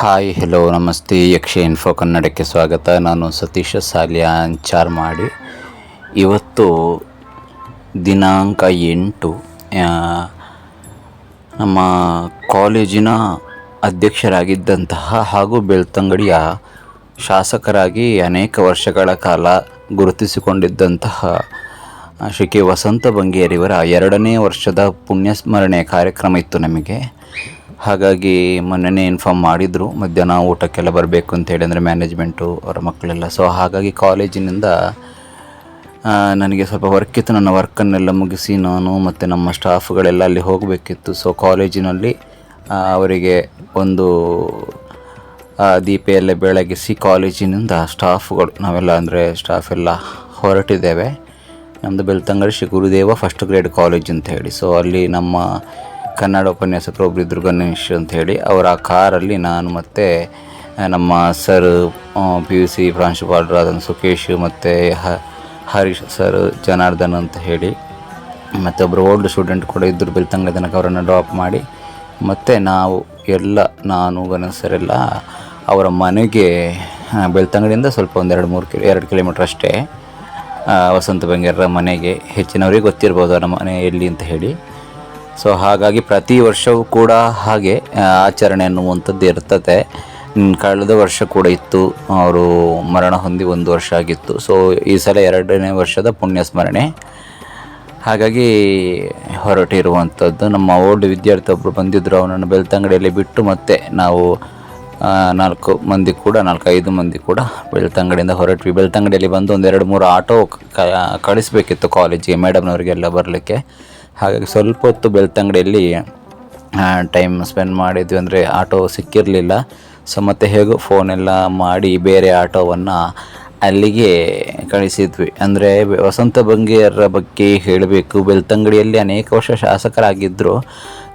Hi hello ನಮಸ್ತೆ ಯಕ್ಷ info ಕನ್ನಡಕ್ಕೆ ಸ್ವಾಗತ. ನಾನು ಸತೀಶ ಸಾಲಿಯಾನ್ ಚಾರ್ಮಾಡಿ. ಇವತ್ತು ದಿನಾಂಕ 8 ನಮ್ಮ ಕಾಲೇಜಿನ ಅಧ್ಯಕ್ಷರಾಗಿದ್ದಂತಹ ಹಾಗೂ ಬೆಳ್ತಂಗಡಿಯ ಶಾಸಕರಾಗಿ ಅನೇಕ ವರ್ಷಗಳ ಕಾಲ ಗುರುತಿಸಿಕೊಂಡಿದ್ದಂತಹ ಶ್ರೀ ಕೆ ವಸಂತ ಬಂಗೇರಿಯವರ 2ನೇ ವರ್ಷದ ಪುಣ್ಯಸ್ಮರಣೆ ಕಾರ್ಯಕ್ರಮ ಇತ್ತು ನಮಗೆ. ಹಾಗಾಗಿ ಮೊನ್ನೆ ಇನ್ಫಾರ್ಮ್ ಮಾಡಿದರು ಮಧ್ಯಾಹ್ನ ಊಟಕ್ಕೆಲ್ಲ ಬರಬೇಕು ಅಂತೇಳಿ, ಅಂದರೆ ಮ್ಯಾನೇಜ್ಮೆಂಟು ಅವರ ಮಕ್ಕಳೆಲ್ಲ. ಸೊ ಹಾಗಾಗಿ ಕಾಲೇಜಿನಿಂದ ನನಗೆ ಸ್ವಲ್ಪ ವರ್ಕ್ ಇತ್ತು. ನನ್ನ ವರ್ಕನ್ನೆಲ್ಲ ಮುಗಿಸಿ ನಾನು ಮತ್ತು ನಮ್ಮ ಸ್ಟಾಫ್ಗಳೆಲ್ಲ ಅಲ್ಲಿ ಹೋಗಬೇಕಿತ್ತು. ಸೊ ಕಾಲೇಜಿನಲ್ಲಿ ಅವರಿಗೆ ಒಂದು ದೀಪ ಎಲ್ಲ ಬೆಳಗಿಸಿ ಕಾಲೇಜಿನಿಂದ ಸ್ಟಾಫ್ಗಳು ನಾವೆಲ್ಲ ಅಂದರೆ ಸ್ಟಾಫ್ ಎಲ್ಲ ಹೊರಟಿದ್ದೇವೆ. ನಮ್ಮದು ಬೆಳ್ತಂಗಡಿ ಶ್ರೀ ಗುರುದೇವ ಫಸ್ಟ್ ಗ್ರೇಡ್ ಕಾಲೇಜ್ ಅಂತ ಹೇಳಿ. ಸೊ ಅಲ್ಲಿ ನಮ್ಮ ಕನ್ನಡ ಉಪನ್ಯಾಸಕರು ಒಬ್ಬರು ಇದ್ದರು, ಗಣೇಶ್ ಅಂಥೇಳಿ. ಅವರ ಕಾರಲ್ಲಿ ನಾನು ಮತ್ತು ನಮ್ಮ ಸರ್ PUC ಪ್ರಾಂಶುಪಾಲರಾದ ಸುಕೇಶ್ ಮತ್ತು ಹರೀಶ್ ಸರ್, ಜನಾರ್ದನ್ ಅಂತ ಹೇಳಿ, ಮತ್ತು ಒಬ್ಬರು ಓಲ್ಡ್ ಸ್ಟೂಡೆಂಟ್ ಕೂಡ ಇದ್ದರು ಬೆಳ್ತಂಗಡಿ ತನಕ. ಅವರನ್ನು ಡ್ರಾಪ್ ಮಾಡಿ ಮತ್ತು ನಾನು ಗಣೇಶ್ ಸರೆಲ್ಲ ಅವರ ಮನೆಗೆ ಬೆಳ್ತಂಗಡಿಯಿಂದ ಸ್ವಲ್ಪ ಒಂದು 2 ಕಿಲೋಮೀಟ್ರ್ ಅಷ್ಟೇ ವಸಂತ ಬಂಗೇರರ ಮನೆಗೆ. ಹೆಚ್ಚಿನವರಿಗೆ ಗೊತ್ತಿರ್ಬೋದು ಅವರ ಮನೆ ಎಲ್ಲಿ ಅಂತ ಹೇಳಿ. ಸೊ ಹಾಗಾಗಿ ಪ್ರತಿ ವರ್ಷವೂ ಕೂಡ ಹಾಗೆ ಆಚರಣೆ ಅನ್ನುವಂಥದ್ದು ಇರ್ತದೆ. ಕಳೆದ ವರ್ಷ ಕೂಡ ಇತ್ತು. ಅವರು ಮರಣ ಹೊಂದಿ 1 ವರ್ಷ ಆಗಿತ್ತು. ಸೊ ಈ ಸಲ 2ನೇ ವರ್ಷದ ಪುಣ್ಯ ಸ್ಮರಣೆ. ಹಾಗಾಗಿ ಹೊರಟಿರುವಂಥದ್ದು. ನಮ್ಮ ಓಲ್ಡ್ ವಿದ್ಯಾರ್ಥಿ ಒಬ್ಬರು ಬಂದಿದ್ದರು, ಅವನನ್ನು ಬೆಳ್ತಂಗಡಿಯಲ್ಲಿ ಬಿಟ್ಟು ಮತ್ತೆ ನಾವು 4-5 ಮಂದಿ ಕೂಡ ಬೆಳ್ತಂಗಡಿಯಿಂದ ಹೊರಟ್ವಿ. ಬೆಳ್ತಂಗಡಿಯಲ್ಲಿ ಬಂದು 2-3 ಆಟೋ ಕಳಿಸ್ಬೇಕಿತ್ತು ಕಾಲೇಜಿಗೆ, ಮೇಡಮ್ನವರಿಗೆಲ್ಲ ಬರಲಿಕ್ಕೆ. ಹಾಗಾಗಿ ಸ್ವಲ್ಪ ಹೊತ್ತು ಬೆಳ್ತಂಗಡಿಯಲ್ಲಿ ಟೈಮ್ ಸ್ಪೆಂಡ್ ಮಾಡಿದ್ವಿ, ಅಂದರೆ ಆಟೋ ಸಿಕ್ಕಿರಲಿಲ್ಲ. ಸೊ ಮತ್ತು ಹೇಗೋ ಫೋನೆಲ್ಲ ಮಾಡಿ ಬೇರೆ ಆಟೋವನ್ನು ಅಲ್ಲಿಗೆ ಕಳಿಸಿದ್ವಿ. ಅಂದರೆ ವಸಂತ ಬಂಗೇರರ ಬಗ್ಗೆ ಹೇಳಬೇಕು. ಬೆಳ್ತಂಗಡಿಯಲ್ಲಿ ಅನೇಕ ವರ್ಷ ಶಾಸಕರಾಗಿದ್ದರು.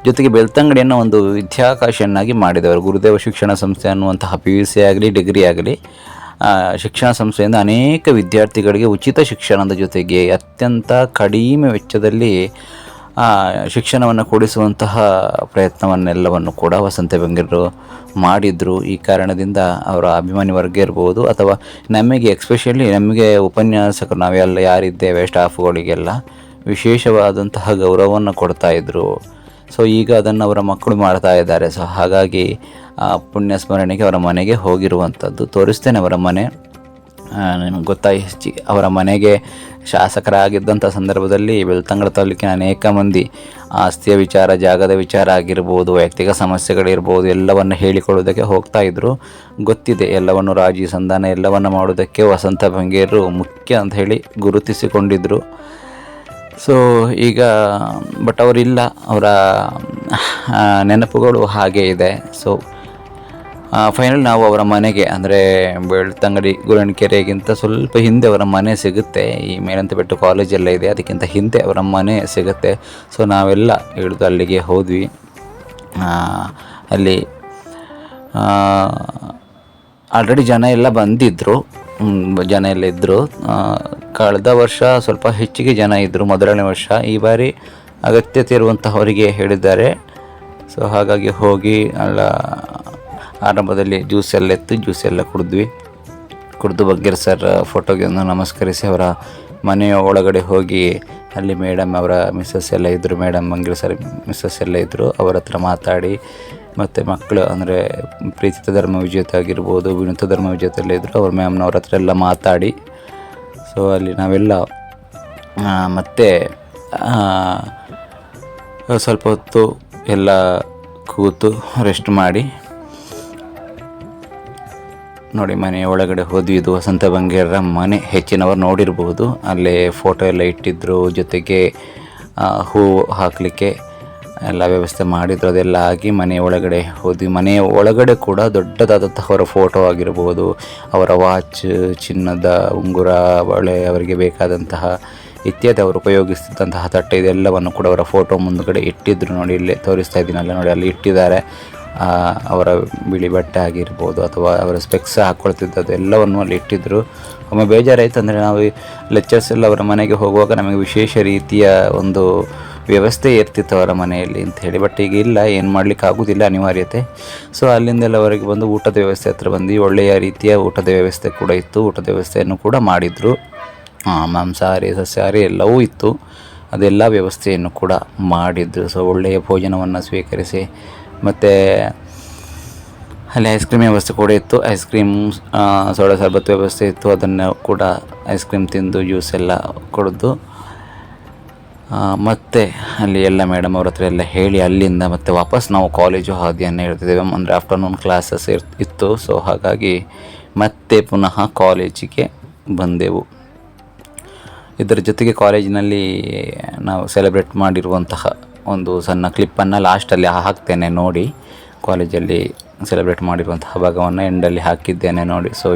ಜೊತೆಗೆ ಬೆಳ್ತಂಗಡಿಯನ್ನು ಒಂದು ವಿದ್ಯಾಕಾಶನ್ನಾಗಿ ಮಾಡಿದವರು. ಗುರುದೇವ ಶಿಕ್ಷಣ ಸಂಸ್ಥೆ ಅನ್ನುವಂತಹ PUC ಆಗಲಿ ಡಿಗ್ರಿ ಆಗಲಿ ಶಿಕ್ಷಣ ಸಂಸ್ಥೆಯಿಂದ ಅನೇಕ ವಿದ್ಯಾರ್ಥಿಗಳಿಗೆ ಉಚಿತ ಶಿಕ್ಷಣದ ಜೊತೆಗೆ ಅತ್ಯಂತ ಕಡಿಮೆ ವೆಚ್ಚದಲ್ಲಿ ಶಿಕ್ಷಣವನ್ನು ಕೊಡಿಸುವಂತಹ ಪ್ರಯತ್ನವನ್ನೆಲ್ಲವನ್ನು ಕೂಡ ವಸಂತ ಬಂಗೇರರು ಮಾಡಿದರು. ಈ ಕಾರಣದಿಂದ ಅವರ ಅಭಿಮಾನಿ ವರ್ಗ ಇರ್ಬೋದು ಅಥವಾ ನಮಗೆ ಎಕ್ಸ್ಪೆಷಲಿ ನಮಗೆ ಉಪನ್ಯಾಸಕರು ನಾವೆಲ್ಲ ಯಾರಿದ್ದೇವೆ ಸ್ಟಾಫ್ಗಳಿಗೆಲ್ಲ ವಿಶೇಷವಾದಂತಹ ಗೌರವವನ್ನು ಕೊಡ್ತಾಯಿದ್ರು. ಸೊ ಈಗ ಅದನ್ನು ಅವರ ಮಕ್ಕಳು ಮಾಡ್ತಾ ಇದ್ದಾರೆ. ಸೊ ಹಾಗಾಗಿ ಪುಣ್ಯ ಸ್ಮರಣೆಗೆ ಅವರ ಮನೆಗೆ ಹೋಗಿರುವಂಥದ್ದು ತೋರಿಸ್ತೇನೆ. ಅವರ ಮನೆ ನಿಮಗೆ ಗೊತ್ತಾಯಿಸಿ, ಅವರ ಮನೆಗೆ ಶಾಸಕರಾಗಿದ್ದಂಥ ಸಂದರ್ಭದಲ್ಲಿ ಬೆಳ್ತಂಗಡಿ ತಾಲೂಕಿನ ಅನೇಕ ಮಂದಿ ಆಸ್ತಿಯ ವಿಚಾರ, ಜಾಗದ ವಿಚಾರ ಆಗಿರ್ಬೋದು, ವೈಯಕ್ತಿಕ ಸಮಸ್ಯೆಗಳಿರ್ಬೋದು, ಎಲ್ಲವನ್ನು ಹೇಳಿಕೊಳ್ಳೋದಕ್ಕೆ ಹೋಗ್ತಾಯಿದ್ರು. ಗೊತ್ತಿದೆ ಎಲ್ಲವನ್ನು, ರಾಜಿ ಸಂಧಾನ ಎಲ್ಲವನ್ನು ಮಾಡೋದಕ್ಕೆ ವಸಂತ ಬಂಗೇರರು ಮುಖ್ಯ ಅಂತ ಹೇಳಿ ಗುರುತಿಸಿಕೊಂಡಿದ್ದರು. ಸೊ ಈಗ ಬಟ್ ಅವರಿಲ್ಲ, ಅವರ ನೆನಪುಗಳು ಹಾಗೇ ಇದೆ. ಸೊ ಫೈನಲ್ ನಾವು ಅವರ ಮನೆಗೆ, ಅಂದರೆ ಬೆಳ್ತಂಗಡಿ ಗುರಣ್ಕೆರೆಗಿಂತ ಸ್ವಲ್ಪ ಹಿಂದೆ ಅವರ ಮನೆ ಸಿಗುತ್ತೆ. ಈ ಮೇಲಂತಬೆಟ್ಟು ಕಾಲೇಜೆಲ್ಲ ಇದೆ, ಅದಕ್ಕಿಂತ ಹಿಂದೆ ಅವರ ಮನೆ ಸಿಗುತ್ತೆ. ಸೊ ನಾವೆಲ್ಲ ಇಳಿದು ಅಲ್ಲಿಗೆ ಹೋದ್ವಿ. ಅಲ್ಲಿ ಆಲ್ರೆಡಿ ಜನ ಎಲ್ಲ ಬಂದಿದ್ದರು, ಜನ ಎಲ್ಲ ಇದ್ದರು. ಕಳೆದ ವರ್ಷ ಸ್ವಲ್ಪ ಹೆಚ್ಚಿಗೆ ಜನ ಇದ್ದರು, ಮೊದಲನೇ ವರ್ಷ. ಈ ಬಾರಿ ಅಗತ್ಯತೆ ಇರುವಂತಹವರಿಗೆ ಹೇಳಿದ್ದಾರೆ. ಸೊ ಹಾಗಾಗಿ ಹೋಗಿ ಆರಂಭದಲ್ಲಿ ಜ್ಯೂಸ್ ಎಲ್ಲ ಕುಡಿದು ಬಂಗೇರ ಸರ್ ಫೋಟೋಗೆ ನಮಸ್ಕರಿಸಿ ಅವರ ಮನೆಯ ಒಳಗಡೆ ಹೋಗಿ ಅಲ್ಲಿ ಮೇಡಮ್ ಅವರ ಮಿಸ್ಸಸ್ ಎಲ್ಲ ಇದ್ದರು, ಮೇಡಮ್ ಬಂಗೇರ ಸರ್ ಮಿಸ್ಸಸ್ ಎಲ್ಲ ಇದ್ದರು. ಅವರ ಹತ್ರ ಮಾತಾಡಿ, ಮತ್ತು ಮಕ್ಕಳು ಅಂದರೆ ಪ್ರೀತಿತ ಧರ್ಮ ವಿಜೇತ ಆಗಿರ್ಬೋದು, ವಿನುತ ಧರ್ಮ ವಿಜೇತ ಎಲ್ಲ ಇದ್ದರು, ಅವ್ರ ಮ್ಯಾಮ್ನವ್ರ ಹತ್ರ ಎಲ್ಲ ಮಾತಾಡಿ. ಸೊ ಅಲ್ಲಿ ನಾವೆಲ್ಲ ಮತ್ತೆ ಸ್ವಲ್ಪ ಹೊತ್ತು ಎಲ್ಲ ಕೂತು ರೆಸ್ಟ್ ಮಾಡಿ ನೋಡಿ ಮನೆಯ ಒಳಗಡೆ ಹೋದ್ವಿ. ಇದು ವಸಂತ ಬಂಗೇರರ ಮನೆ. ಹೆಚ್ಚಿನವರು ನೋಡಿರ್ಬೋದು. ಅಲ್ಲೇ ಫೋಟೋ ಎಲ್ಲ ಇಟ್ಟಿದ್ದರು, ಜೊತೆಗೆ ಹೂವು ಹಾಕಲಿಕ್ಕೆ ಎಲ್ಲ ವ್ಯವಸ್ಥೆ ಮಾಡಿದ್ರು. ಅದೆಲ್ಲ ಆಗಿ ಮನೆಯ ಒಳಗಡೆ ಹೋದ್ವಿ. ಮನೆಯ ಒಳಗಡೆ ಕೂಡ ದೊಡ್ಡದಾದಂತಹ ಅವರ ಫೋಟೋ ಆಗಿರ್ಬೋದು, ಅವರ ವಾಚ್, ಚಿನ್ನದ ಉಂಗುರ, ಬಳೆ, ಅವರಿಗೆ ಬೇಕಾದಂತಹ ಇತ್ಯಾದಿ ಅವರು ಉಪಯೋಗಿಸ್ತಿದ್ದಂತಹ ತಟ್ಟೆ, ಇದೆಲ್ಲವನ್ನು ಕೂಡ ಅವರ ಫೋಟೋ ಮುಂದುಗಡೆ ಇಟ್ಟಿದ್ರು. ನೋಡಿ ಇಲ್ಲೇ ತೋರಿಸ್ತಾ ಇದ್ದೀನಲ್ಲ, ನೋಡಿ ಅಲ್ಲಿ ಇಟ್ಟಿದ್ದಾರೆ. ಅವರ ಬಿಳಿ ಬಟ್ಟೆ ಆಗಿರ್ಬೋದು ಅಥವಾ ಅವರ ಸ್ಪೆಕ್ಸ್ ಹಾಕ್ಕೊಳ್ತಿದ್ದದ್ದು ಎಲ್ಲವನ್ನು ಅಲ್ಲಿ ಇಟ್ಟಿದ್ದರು. ಒಮ್ಮೆ ಬೇಜಾರಾಯಿತು, ಅಂದರೆ ನಾವು ಲೆಕ್ಚರ್ಸ್ ಎಲ್ಲ ಅವರ ಮನೆಗೆ ಹೋಗುವಾಗ ನಮಗೆ ವಿಶೇಷ ರೀತಿಯ ಒಂದು ವ್ಯವಸ್ಥೆ ಇರ್ತಿತ್ತು ಅವರ ಮನೆಯಲ್ಲಿ ಅಂತ ಹೇಳಿ. ಬಟ್ ಈಗ ಇಲ್ಲ, ಏನು ಮಾಡಲಿಕ್ಕೆ ಆಗೋದಿಲ್ಲ, ಅನಿವಾರ್ಯತೆ. ಸೊ ಅಲ್ಲಿಂದೆಲ್ಲ ಹೊರಗೆ ಬಂದು ಊಟದ ವ್ಯವಸ್ಥೆ ಹತ್ರ ಬಂದು ಒಳ್ಳೆಯ ರೀತಿಯ ಊಟದ ವ್ಯವಸ್ಥೆ ಕೂಡ ಇತ್ತು. ಊಟದ ವ್ಯವಸ್ಥೆಯನ್ನು ಕೂಡ ಮಾಡಿದರು. ಮಾಂಸಾಹಾರಿ ಸಸ್ಯಾಹಾರಿ ಎಲ್ಲವೂ ಇತ್ತು. ಅದೆಲ್ಲ ವ್ಯವಸ್ಥೆಯನ್ನು ಕೂಡ ಮಾಡಿದ್ರು. ಸೊ ಒಳ್ಳೆಯ ಭೋಜನವನ್ನು ಸ್ವೀಕರಿಸಿ, ಮತ್ತು ಅಲ್ಲಿ ಐಸ್ ಕ್ರೀಮ್ ವ್ಯವಸ್ಥೆ ಕೂಡ ಇತ್ತು. ಐಸ್ ಕ್ರೀಮ್, ಸೋಡಾ ಶರ್ಬತ್ ವ್ಯವಸ್ಥೆ ಇತ್ತು. ಅದನ್ನು ಕೂಡ ಐಸ್ ಕ್ರೀಮ್ ತಿಂದು ಜ್ಯೂಸ್ ಎಲ್ಲ ಕುಡಿದು ಮತ್ತು ಅಲ್ಲಿ ಎಲ್ಲ ಮೇಡಮ್ ಅವ್ರ ಹತ್ರ ಎಲ್ಲ ಹೇಳಿ ಅಲ್ಲಿಂದ ಮತ್ತೆ ವಾಪಸ್ ನಾವು ಕಾಲೇಜು ಹಾದಿಯನ್ನು ಹೇಳ್ತಿದ್ದೇವೆ. ಅಂದರೆ ಆಫ್ಟರ್ನೂನ್ ಕ್ಲಾಸಸ್ ಇತ್ತು. ಸೊ ಹಾಗಾಗಿ ಮತ್ತೆ ಪುನಃ ಕಾಲೇಜಿಗೆ ಬಂದೆವು. ಇದರ ಜೊತೆಗೆ ಕಾಲೇಜಿನಲ್ಲಿ ನಾವು ಸೆಲೆಬ್ರೇಟ್ ಮಾಡಿರುವಂತಹ ಒಂದು ಸಣ್ಣ ಕ್ಲಿಪ್ಪನ್ನು ಲಾಸ್ಟಲ್ಲಿ ಹಾಕ್ತೇನೆ ನೋಡಿ. ಕಾಲೇಜಲ್ಲಿ ಸೆಲೆಬ್ರೇಟ್ ಮಾಡಿರುವಂತಹ ಭಾಗವನ್ನು ಎಂಡಲ್ಲಿ ಹಾಕಿದ್ದೇನೆ ನೋಡಿ. ಸೊ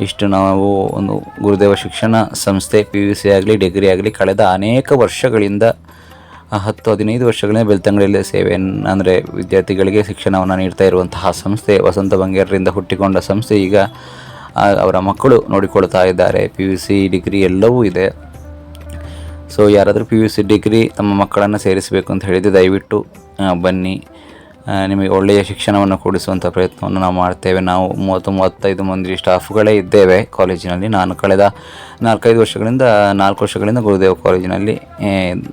ಇಷ್ಟು ನಾವು ಒಂದು ಗುರುದೇವ ಶಿಕ್ಷಣ ಸಂಸ್ಥೆ PUC ಆಗಲಿ ಡಿಗ್ರಿ ಆಗಲಿ ಕಳೆದ ಅನೇಕ ವರ್ಷಗಳಿಂದ 10-15 ವರ್ಷಗಳಿಂದ ಬೆಳ್ತಂಗಡಿಯಲ್ಲಿ ಅಂದರೆ ವಿದ್ಯಾರ್ಥಿಗಳಿಗೆ ಶಿಕ್ಷಣವನ್ನು ನೀಡ್ತಾ ಇರುವಂತಹ ಸಂಸ್ಥೆ, ವಸಂತ ಬಂಗೇರರಿಂದ ಹುಟ್ಟಿಕೊಂಡ ಸಂಸ್ಥೆ. ಈಗ ಅವರ ಮಕ್ಕಳು ನೋಡಿಕೊಳ್ತಾ ಇದ್ದಾರೆ. PUC ಡಿಗ್ರಿ ಎಲ್ಲವೂ ಇದೆ. ಸೊ ಯಾರಾದರೂ PUC ಡಿಗ್ರಿ ತಮ್ಮ ಮಕ್ಕಳನ್ನು ಸೇರಿಸಬೇಕು ಅಂತ ಹೇಳಿದರೆ ದಯವಿಟ್ಟು ಬನ್ನಿ. ನಿಮಗೆ ಒಳ್ಳೆಯ ಶಿಕ್ಷಣವನ್ನು ಕೊಡಿಸುವಂಥ ಪ್ರಯತ್ನವನ್ನು ನಾವು ಮಾಡ್ತೇವೆ. ನಾವು 30-35 ಮಂದಿ ಸ್ಟಾಫ್ಗಳೇ ಇದ್ದೇವೆ ಕಾಲೇಜಿನಲ್ಲಿ. ನಾನು ಕಳೆದ 4-5 ವರ್ಷಗಳಿಂದ 4 ವರ್ಷಗಳಿಂದ ಗುರುದೇವ ಕಾಲೇಜಿನಲ್ಲಿ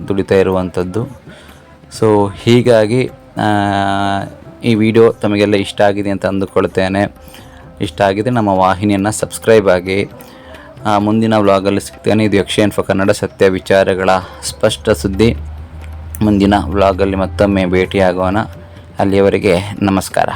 ದುಡಿತಾ ಇರುವಂಥದ್ದು. ಸೊ ಹೀಗಾಗಿ ಈ ವಿಡಿಯೋ ತಮಗೆಲ್ಲ ಇಷ್ಟ ಆಗಿದೆ ಅಂತ ಅಂದುಕೊಳ್ತೇನೆ. ಇಷ್ಟ ಆಗಿದೆ ನಮ್ಮ ವಾಹಿನಿಯನ್ನು ಸಬ್ಸ್ಕ್ರೈಬ್ ಆಗಿ. ಮುಂದಿನ ವ್ಲಾಗಲ್ಲಿ ಸಿಗ್ತೇನೆ. ಇದು ಯಕ್ಷ ಕನ್ನಡ ಸತ್ಯ ವಿಚಾರಗಳ ಸ್ಪಷ್ಟ ಸುದ್ದಿ. ಮುಂದಿನ ವ್ಲಾಗಲ್ಲಿ ಮತ್ತೊಮ್ಮೆ ಭೇಟಿಯಾಗೋಣ. ಅಲ್ಲಿಯವರೆಗೆ ನಮಸ್ಕಾರ.